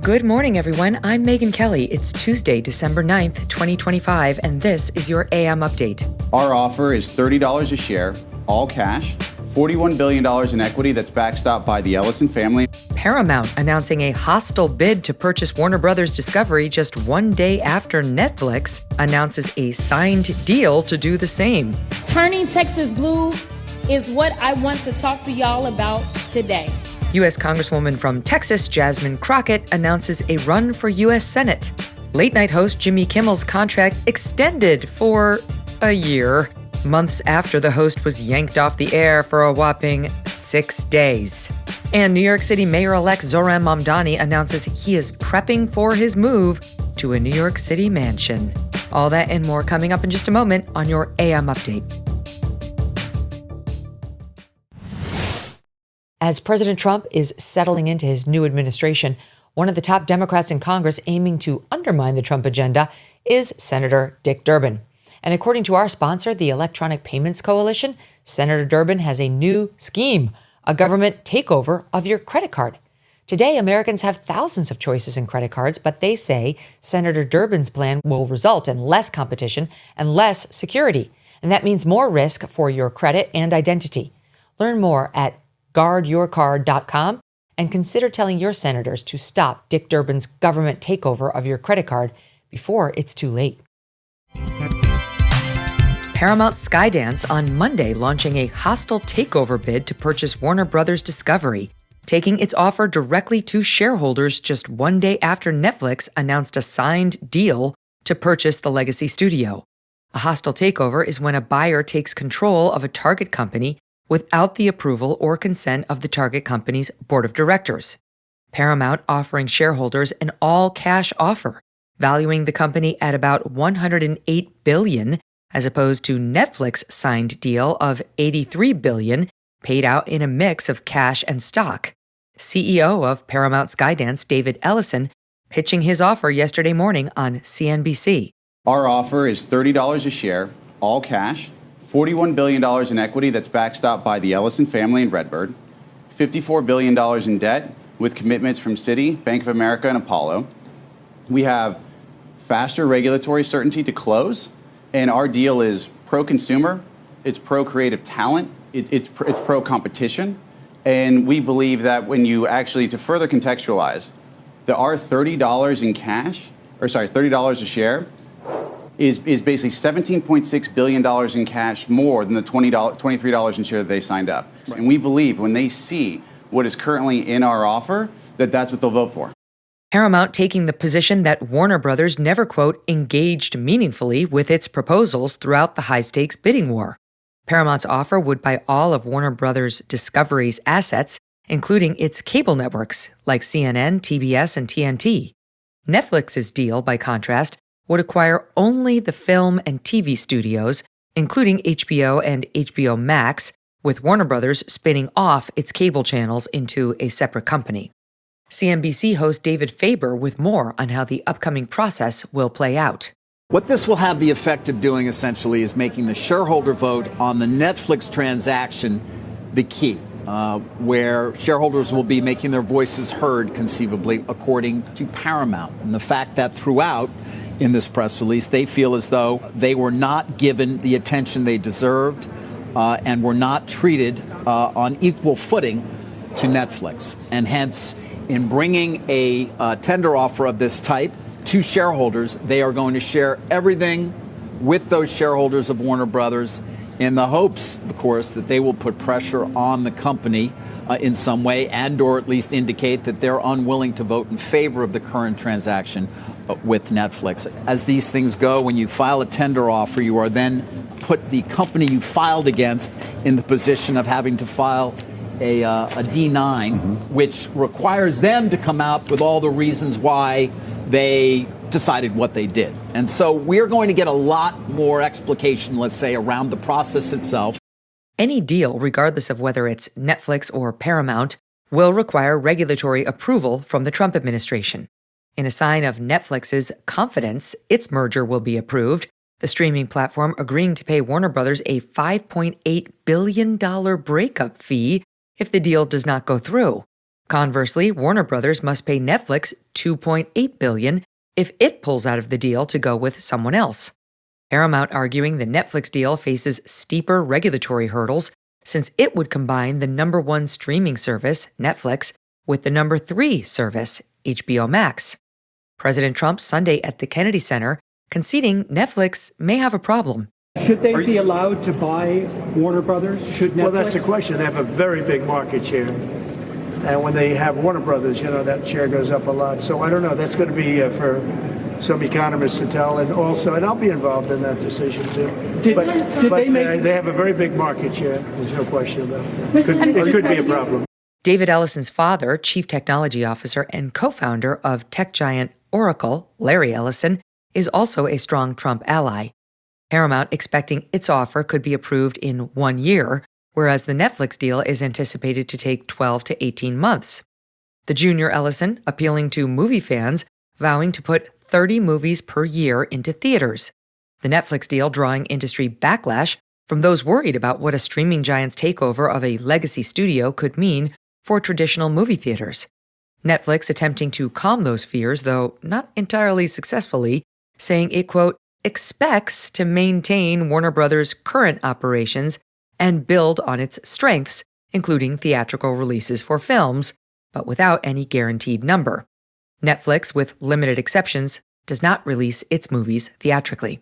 Good morning, everyone. I'm Megyn Kelly. It's Tuesday, December 9th, 2025, and this is your AM Update. Our offer is $30 a share, all cash, $41 billion in equity that's backstopped by the Ellison family. Paramount announcing a hostile bid to purchase Warner Brothers Discovery just one day after Netflix announces a signed deal to do the same. Turning Texas blue is what I want to talk to y'all about today. U.S. Congresswoman from Texas, Jasmine Crockett, announces a run for U.S. Senate. Late-night host Jimmy Kimmel's contract extended for a year, months after the host was yanked off the air for a whopping 6 days. And New York City Mayor-elect Zohran Mamdani announces he is prepping for his move to a New York City mansion. All that and more coming up in just a moment on your AM Update. As President Trump is settling into his new administration, one of the top Democrats in Congress aiming to undermine the Trump agenda is Senator Dick Durbin. And according to our sponsor, the Electronic Payments Coalition, Senator Durbin has a new scheme, a government takeover of your credit card. Today, Americans have thousands of choices in credit cards, but they say Senator Durbin's plan will result in less competition and less security. And that means more risk for your credit and identity. Learn more at guardyourcard.com and consider telling your senators to stop Dick Durbin's government takeover of your credit card before it's too late. Paramount Skydance on Monday launching a hostile takeover bid to purchase Warner Brothers Discovery, taking its offer directly to shareholders just one day after Netflix announced a signed deal to purchase the legacy studio. A hostile takeover is when a buyer takes control of a target company without the approval or consent of the target company's board of directors. Paramount offering shareholders an all-cash offer, valuing the company at about $108 billion, as opposed to Netflix's signed deal of $83 billion, paid out in a mix of cash and stock. CEO of Paramount Skydance, David Ellison, pitching his offer yesterday morning on CNBC. Our offer is $30 a share, all cash, $41 billion in equity that's backstopped by the Ellison family and Redbird, $54 billion in debt with commitments from Citi, Bank of America, and Apollo. We have faster regulatory certainty to close, and our deal is pro-consumer, it's pro-creative talent, it's pro-competition, and we believe that when you actually, to further contextualize, our $30 in cash, $30 a share, is basically $17.6 billion in cash more than the $23 in share that they signed up. Right. And we believe when they see what is currently in our offer, that's what they'll vote for. Paramount taking the position that Warner Brothers never, quote, engaged meaningfully with its proposals throughout the high-stakes bidding war. Paramount's offer would buy all of Warner Brothers Discovery's assets, including its cable networks like CNN, TBS, and TNT. Netflix's deal, by contrast, would acquire only the film and TV studios, including HBO and HBO Max, with Warner Brothers spinning off its cable channels into a separate company. CNBC host David Faber with more on how the upcoming process will play out. What this will have the effect of doing, essentially, is making the shareholder vote on the Netflix transaction the key, where shareholders will be making their voices heard, conceivably, according to Paramount. And the fact that throughout, in this press release, they feel as though they were not given the attention they deserved and were not treated on equal footing to Netflix. And hence, in bringing a tender offer of this type to shareholders, they are going to share everything with those shareholders of Warner Brothers in the hopes, of course, that they will put pressure on the company in some way and or at least indicate that they're unwilling to vote in favor of the current transaction with Netflix. As these things go, when you file a tender offer, you are then put the company you filed against in the position of having to file a D9, which requires them to come out with all the reasons why they decided what they did. And so we're going to get a lot more explication, let's say, around the process itself. Any deal, regardless of whether it's Netflix or Paramount, will require regulatory approval from the Trump administration. In a sign of Netflix's confidence its merger will be approved, the streaming platform agreeing to pay Warner Brothers a $5.8 billion breakup fee if the deal does not go through. Conversely, Warner Brothers must pay Netflix $2.8 billion if it pulls out of the deal to go with someone else. Paramount arguing the Netflix deal faces steeper regulatory hurdles since it would combine the number 1 streaming service, Netflix, with the number 3 service, HBO Max. President Trump Sunday at the Kennedy Center conceding Netflix may have a problem. Should they be allowed to buy Warner Brothers? Should Netflix? Well, that's the question. They have a very big market share. And when they have Warner Brothers, that share goes up a lot. So I don't know. That's going to be for some economists to tell. And also, and I'll be involved in that decision, too. They have a very big market share. There's no question about it. It could be a problem. David Ellison's father, chief technology officer and co-founder of tech giant Oracle, Larry Ellison, is also a strong Trump ally. Paramount expecting its offer could be approved in 1 year, whereas the Netflix deal is anticipated to take 12 to 18 months. The junior Ellison appealing to movie fans, vowing to put 30 movies per year into theaters. The Netflix deal drawing industry backlash from those worried about what a streaming giant's takeover of a legacy studio could mean for traditional movie theaters. Netflix attempting to calm those fears, though not entirely successfully, saying it, quote, expects to maintain Warner Brothers' current operations and build on its strengths, including theatrical releases for films, but without any guaranteed number. Netflix, with limited exceptions, does not release its movies theatrically.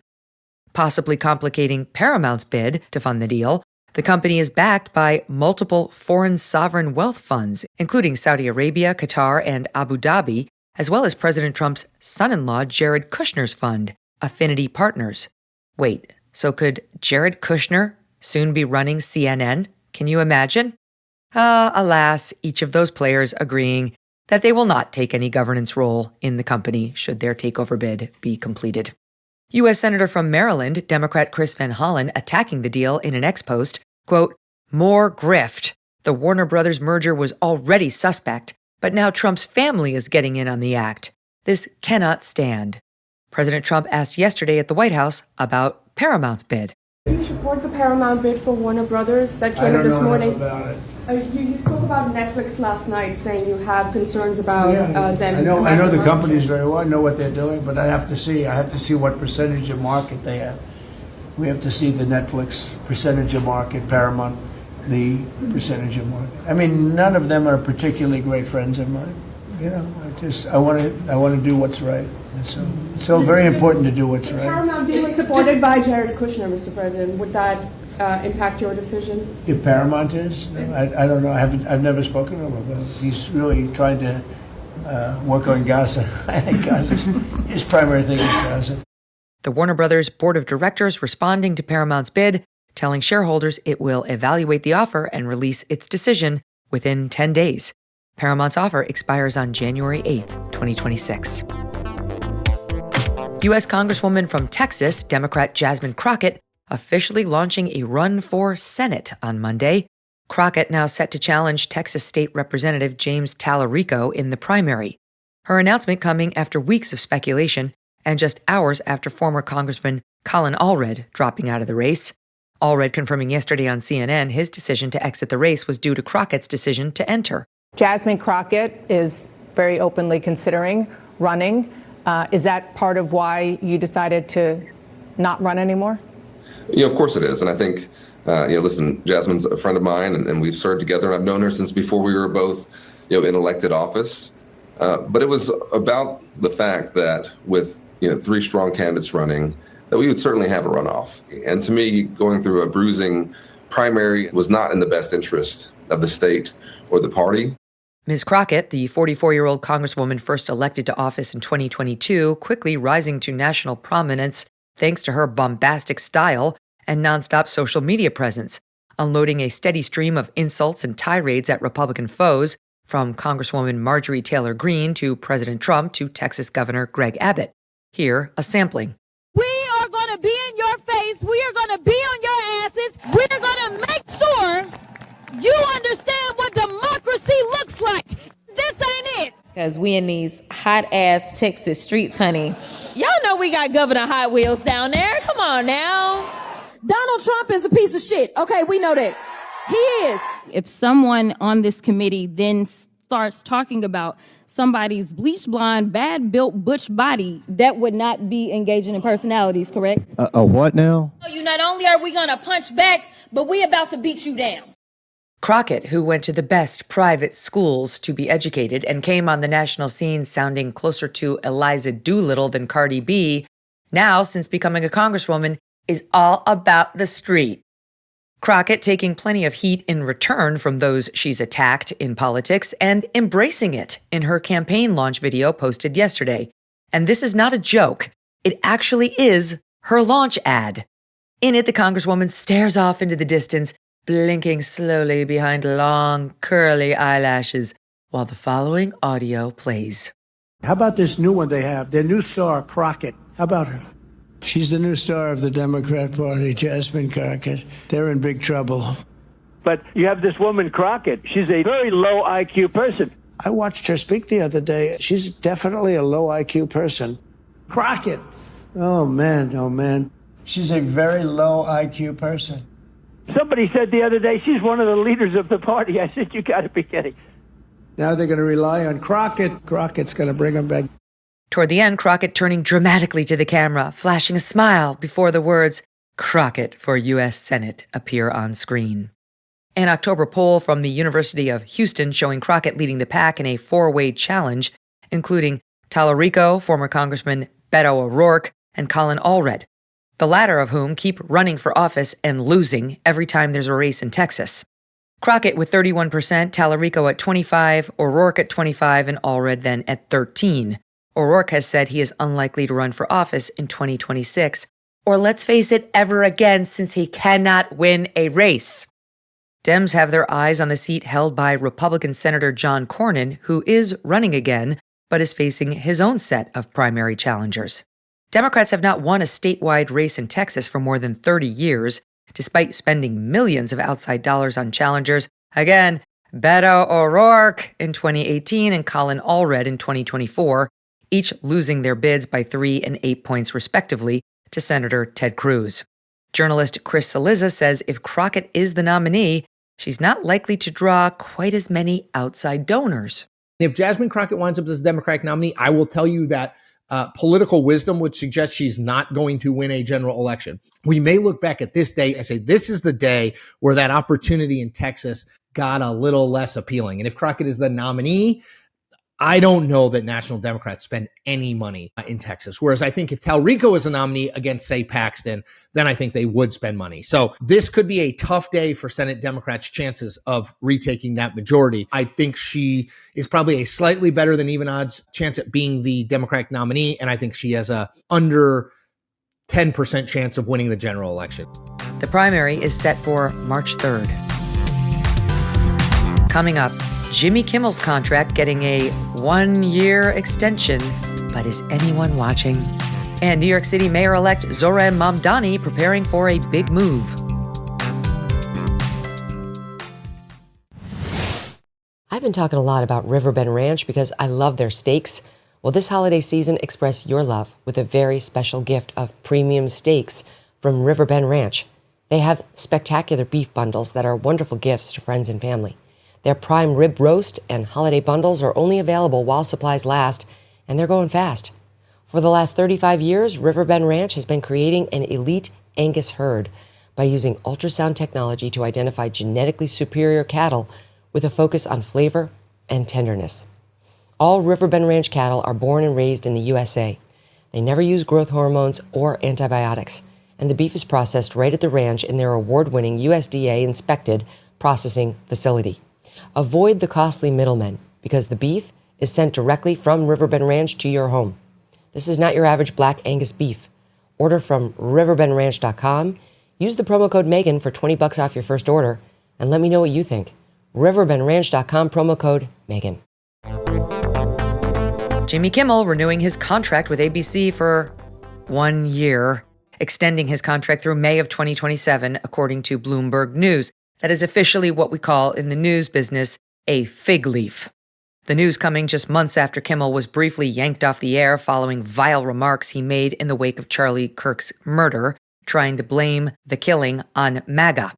Possibly complicating Paramount's bid to fund the deal, the company is backed by multiple foreign sovereign wealth funds, including Saudi Arabia, Qatar, and Abu Dhabi, as well as President Trump's son-in-law Jared Kushner's fund, Affinity Partners. Wait, so could Jared Kushner soon be running CNN? Can you imagine? Alas, each of those players agreeing that they will not take any governance role in the company should their takeover bid be completed. U.S. Senator from Maryland, Democrat Chris Van Hollen, attacking the deal in an X-post, quote, more grift. The Warner Brothers merger was already suspect, but now Trump's family is getting in on the act. This cannot stand. President Trump asked yesterday at the White House about Paramount's bid. Do you support the Paramount bid for Warner Brothers that came in this morning? I don't know enough about it. You spoke about Netflix last night, saying you have concerns about them. I know the companies very well. I know what they're doing, but I have to see what percentage of market they have. We have to see the Netflix percentage of market, Paramount, the percentage of market. I mean, none of them are particularly great friends of mine. I want to do what's right. So very important to do what's right. Paramount deal is supported by Jared Kushner, Mr. President. Would that impact your decision? If Paramount is, I don't know. I've never spoken to him about it. He's really trying to work on Gaza. I think his primary thing is Gaza. The Warner Brothers Board of Directors responding to Paramount's bid, telling shareholders it will evaluate the offer and release its decision within 10 days. Paramount's offer expires on January 8, 2026. U.S. Congresswoman from Texas, Democrat Jasmine Crockett, officially launching a run for Senate on Monday. Crockett now set to challenge Texas State Representative James Tallarico in the primary. Her announcement coming after weeks of speculation and just hours after former Congressman Colin Allred dropping out of the race. Allred confirming yesterday on CNN his decision to exit the race was due to Crockett's decision to enter. Jasmine Crockett is very openly considering running. Is that part of why you decided to not run anymore? Of course it is. And I think, listen, Jasmine's a friend of mine and we've served together. I've known her since before we were both, in elected office. But it was about the fact that with, 3 strong candidates running, that we would certainly have a runoff. And to me, going through a bruising primary was not in the best interest of the state or the party. Ms. Crockett, the 44-year-old Congresswoman first elected to office in 2022, quickly rising to national prominence thanks to her bombastic style and nonstop social media presence, unloading a steady stream of insults and tirades at Republican foes, from Congresswoman Marjorie Taylor Greene to President Trump to Texas Governor Greg Abbott. Here, a sampling. We are going to be in your face. We are going to be on your asses. We're going to make sure you understand what democracy looks like. This ain't it. Because we in these hot-ass Texas streets, honey. Y'all know we got Governor Hot Wheels down there. Come on now. Donald Trump is a piece of shit. Okay, we know that. He is. If someone on this committee then starts talking about somebody's bleach blonde, bad built butch body, that would not be engaging in personalities, correct? A what now? You not only are we gonna punch back, but we about to beat you down. Crockett, who went to the best private schools to be educated and came on the national scene sounding closer to Eliza Doolittle than Cardi B, now, since becoming a congresswoman, is all about the street. Crockett taking plenty of heat in return from those she's attacked in politics and embracing it in her campaign launch video posted yesterday. And this is not a joke. It actually is her launch ad. In it, the congresswoman stares off into the distance, blinking slowly behind long, curly eyelashes, while the following audio plays. How about this new one they have? Their new star, Crockett. How about her? She's the new star of the Democrat Party, Jasmine Crockett. They're in big trouble. But you have this woman, Crockett. She's a very low IQ person. I watched her speak the other day. She's definitely a low IQ person. Crockett. Oh, man, oh, man. She's a very low IQ person. Somebody said the other day she's one of the leaders of the party. I said, you got to be kidding. Now they're going to rely on Crockett. Crockett's going to bring them back. Toward the end, Crockett turning dramatically to the camera, flashing a smile before the words, Crockett for U.S. Senate, appear on screen. An October poll from the University of Houston showing Crockett leading the pack in a four-way challenge, including Tallarico, former Congressman Beto O'Rourke, and Colin Allred, the latter of whom keep running for office and losing every time there's a race in Texas. Crockett with 31%, Tallarico at 25%, O'Rourke at 25%, and Allred then at 13%. O'Rourke has said he is unlikely to run for office in 2026, or let's face it, ever again, since he cannot win a race. Dems have their eyes on the seat held by Republican Senator John Cornyn, who is running again, but is facing his own set of primary challengers. Democrats have not won a statewide race in Texas for more than 30 years, despite spending millions of outside dollars on challengers. Again, Beto O'Rourke in 2018 and Colin Allred in 2024, each losing their bids by 3 and 8 points respectively to Senator Ted Cruz. Journalist Chris Cillizza says if Crockett is the nominee, she's not likely to draw quite as many outside donors. If Jasmine Crockett winds up as the Democratic nominee, I will tell you that political wisdom would suggest she's not going to win a general election. We may look back at this day and say, this is the day where that opportunity in Texas got a little less appealing. And if Crockett is the nominee, I don't know that National Democrats spend any money in Texas. Whereas I think if Tallarico is a nominee against, say, Paxton, then I think they would spend money. So this could be a tough day for Senate Democrats' chances of retaking that majority. I think she is probably a slightly better than even odds chance at being the Democratic nominee. And I think she has a under 10% chance of winning the general election. The primary is set for March 3rd. Coming up, Jimmy Kimmel's contract getting a 1-year extension, but is anyone watching? And New York City Mayor-elect Zohran Mamdani preparing for a big move. I've been talking a lot about Riverbend Ranch because I love their steaks. Well, this holiday season, express your love with a very special gift of premium steaks from Riverbend Ranch. They have spectacular beef bundles that are wonderful gifts to friends and family. Their prime rib roast and holiday bundles are only available while supplies last, and they're going fast. For the last 35 years, Riverbend Ranch has been creating an elite Angus herd by using ultrasound technology to identify genetically superior cattle with a focus on flavor and tenderness. All Riverbend Ranch cattle are born and raised in the USA. They never use growth hormones or antibiotics, and the beef is processed right at the ranch in their award-winning USDA-inspected processing facility. Avoid the costly middlemen because the beef is sent directly from Riverbend Ranch to your home. This is not your average black Angus beef. Order from riverbendranch.com. Use the promo code Megyn for $20 off your first order, and let me know what you think. riverbendranch.com, promo code Megyn. Jimmy Kimmel renewing his contract with ABC for 1 year, extending his contract through May of 2027, according to Bloomberg News. That is officially what we call in the news business a fig leaf. The news coming just months after Kimmel was briefly yanked off the air following vile remarks he made in the wake of Charlie Kirk's murder, trying to blame the killing on MAGA.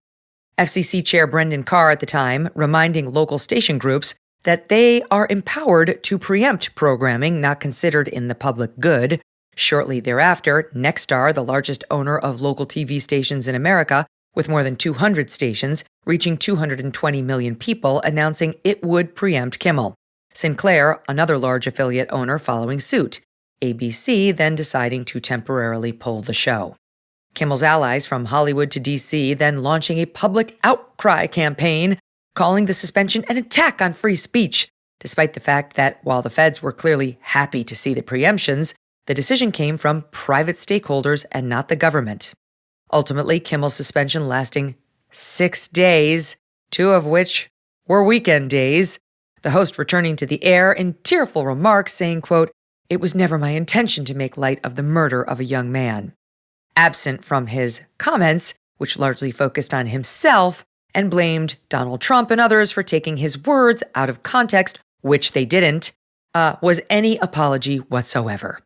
FCC Chair Brendan Carr at the time reminding local station groups that they are empowered to preempt programming not considered in the public good. Shortly thereafter, Nexstar, the largest owner of local TV stations in America, with more than 200 stations, reaching 220 million people, announcing it would preempt Kimmel. Sinclair, another large affiliate owner, following suit. ABC then deciding to temporarily pull the show. Kimmel's allies from Hollywood to D.C. then launching a public outcry campaign, calling the suspension an attack on free speech, despite the fact that while the feds were clearly happy to see the preemptions, the decision came from private stakeholders and not the government. Ultimately, Kimmel's suspension lasting 6 days, 2 of which were weekend days, the host returning to the air in tearful remarks saying, quote, "It was never my intention to make light of the murder of a young man." Absent from his comments, which largely focused on himself and blamed Donald Trump and others for taking his words out of context, which they didn't, was any apology whatsoever.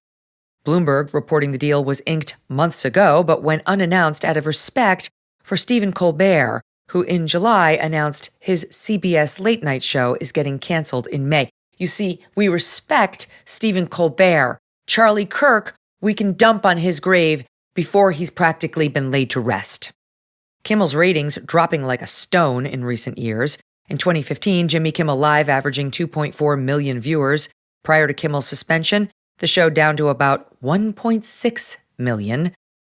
Bloomberg reporting the deal was inked months ago, but went unannounced out of respect for Stephen Colbert, who in July announced his CBS late night show is getting canceled in May. You see, we respect Stephen Colbert. Charlie Kirk, we can dump on his grave before he's practically been laid to rest. Kimmel's ratings dropping like a stone in recent years. In 2015, Jimmy Kimmel Live averaging 2.4 million viewers. Prior to Kimmel's suspension, the show down to about 1.6 million.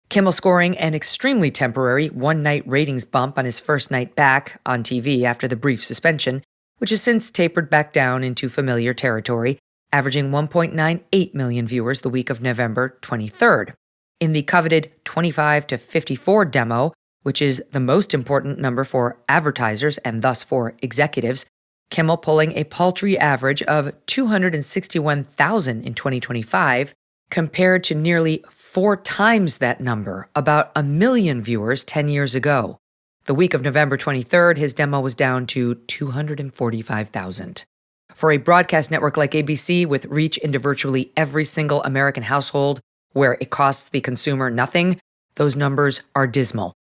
Kimmel scoring an extremely temporary one-night ratings bump on his first night back on TV after the brief suspension, which has since tapered back down into familiar territory, averaging 1.98 million viewers the week of November 23rd. In the coveted 25 to 54 demo, which is the most important number for advertisers and thus for executives, Kimmel pulling a paltry average of 261,000 in 2025, compared to nearly 4 times that number, about 1 million viewers 10 years ago. The week of November 23rd, his demo was down to 245,000. For a broadcast network like ABC, with reach into virtually every single American household where it costs the consumer nothing, those numbers are dismal.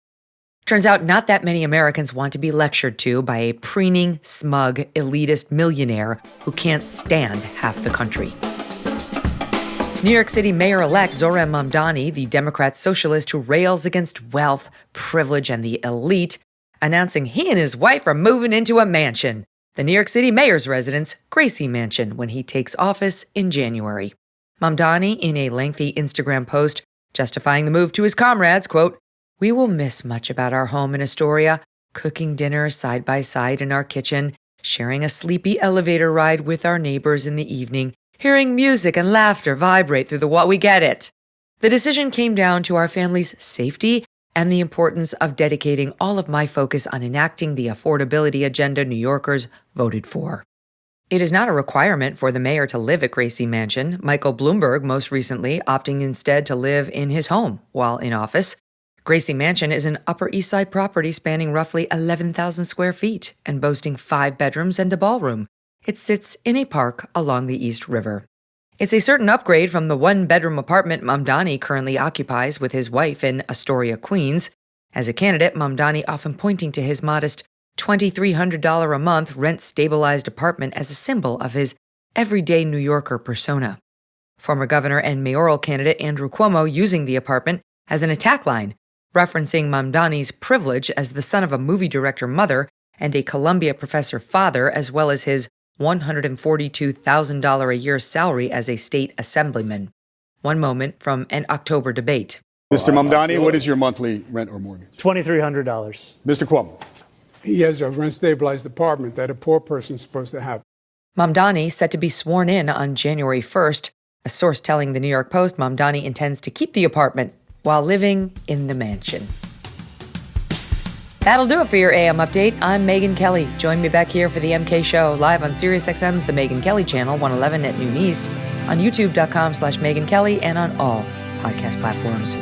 Turns out not that many Americans want to be lectured to by a preening, smug, elitist millionaire who can't stand half the country. New York City Mayor-elect Zohran Mamdani, the Democrat socialist who rails against wealth, privilege, and the elite, announcing he and his wife are moving into a mansion, the New York City Mayor's residence, Gracie Mansion, when he takes office in January. Mamdani, in a lengthy Instagram post justifying the move to his comrades, quote, "We will miss much about our home in Astoria, cooking dinner side by side in our kitchen, sharing a sleepy elevator ride with our neighbors in the evening, hearing music and laughter vibrate through the wall. We get it." The decision came down to our family's safety and the importance of dedicating all of my focus on enacting the affordability agenda New Yorkers voted for. It is not a requirement for the mayor to live at Gracie Mansion, Michael Bloomberg most recently opting instead to live in his home while in office. Gracie Mansion is an Upper East Side property spanning roughly 11,000 square feet and boasting 5 bedrooms and a ballroom. It sits in a park along the East River. It's a certain upgrade from the 1-bedroom apartment Mamdani currently occupies with his wife in Astoria, Queens. As a candidate, Mamdani often pointing to his modest $2,300 a month rent-stabilized apartment as a symbol of his everyday New Yorker persona. Former governor and mayoral candidate Andrew Cuomo using the apartment as an attack line, referencing Mamdani's privilege as the son of a movie director mother and a Columbia professor father, as well as his $142,000 a year salary as a state assemblyman. One moment from an October debate. Mr. Mamdani, what is your monthly rent or mortgage? $2,300. Mr. Cuomo. He has a rent-stabilized apartment that a poor person is supposed to have. Mamdani set to be sworn in on January 1st. A source telling the New York Post Mamdani intends to keep the apartment while living in the mansion. That'll do it for your AM update. I'm Megyn Kelly. Join me back here for the MK Show, live on SiriusXM's The Megyn Kelly Channel, 111 at noon East, on youtube.com/Megyn Kelly, and on all podcast platforms.